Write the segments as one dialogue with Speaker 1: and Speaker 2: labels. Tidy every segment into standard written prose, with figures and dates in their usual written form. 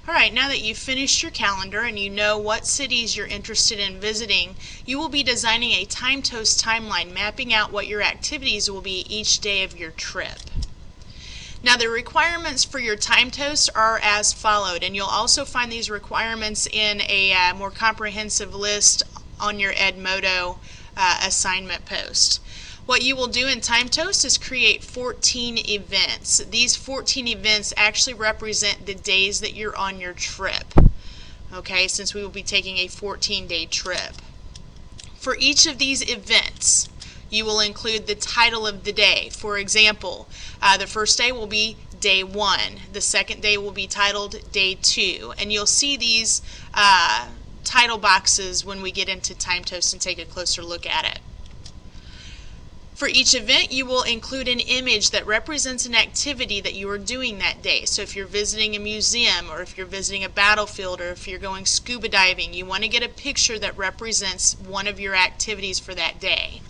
Speaker 1: Alright, now that you've finished your calendar and you know what cities you're interested in visiting, you will be designing a Timetoast timeline, mapping out what your activities will be each day of your trip. Now the requirements for your Timetoast are as followed, and you'll also find these requirements in a more comprehensive list on your Edmodo assignment post. What you will do in Timetoast is create 14 events. These 14 events actually represent the days that you're on your trip. Okay, since we will be taking a 14-day trip. For each of these events, you will include the title of the day. For example, the first day will be Day 1. The second day will be titled Day 2. And you'll see these title boxes when we get into Timetoast and take a closer look at it. For each event, you will include an image that represents an activity that you are doing that day. So if you're visiting a museum, or if you're visiting a battlefield, or if you're going scuba diving, you want to get a picture that represents one of your activities for that day.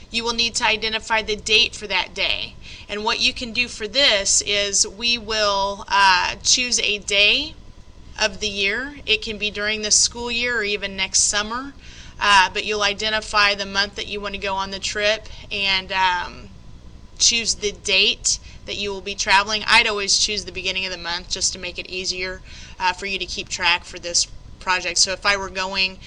Speaker 1: You will need to identify the date for that day. And what you can do for this is we will choose a day of the year. It can be during the school year or even next summer. But you'll identify the month that you want to go on the trip and choose the date that you will be traveling. I'd always choose the beginning of the month just to make it easier for you to keep track for this project. So if I were going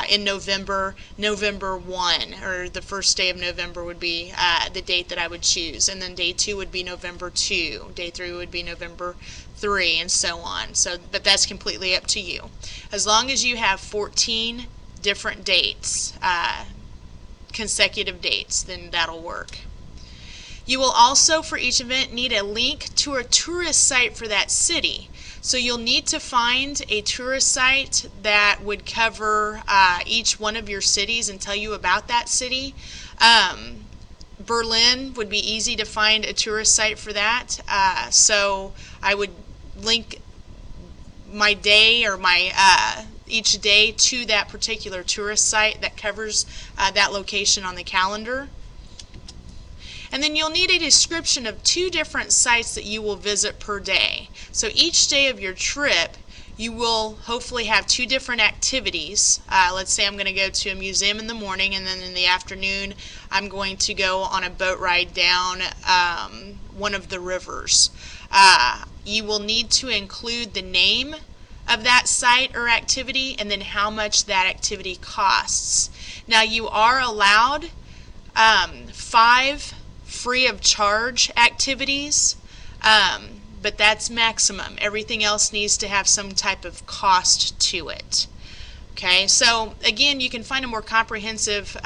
Speaker 1: in November, November 1, or the first day of November would be the date that I would choose. And then Day 2 would be November 2. Day 3 would be November 3, and so on. But that's completely up to you. As long as you have 14 different dates, consecutive dates, then that'll work. You will also, for each event, need a link to a tourist site for that city. So you'll need to find a tourist site that would cover each one of your cities and tell you about that city. Berlin would be easy to find a tourist site for that. So I would link my day or my each day to that particular tourist site that covers that location on the calendar. And then you'll need a description of 2 different sites that you will visit per day. So each day of your trip, you will hopefully have 2 different activities. Let's say I'm going to go to a museum in the morning, and then in the afternoon I'm going to go on a boat ride down one of the rivers. You will need to include the name of that site or activity, and then how much that activity costs. Now you are allowed 5 free of charge activities, but that's maximum. Everything else needs to have some type of cost to it. Okay, so again, you can find a more comprehensive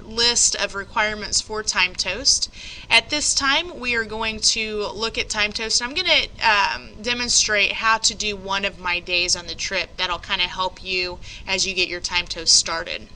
Speaker 1: list of requirements for Timetoast. At this time, we are going to look at Timetoast, and I'm going to demonstrate how to do one of my days on the trip. That'll kind of help you as you get your Timetoast started.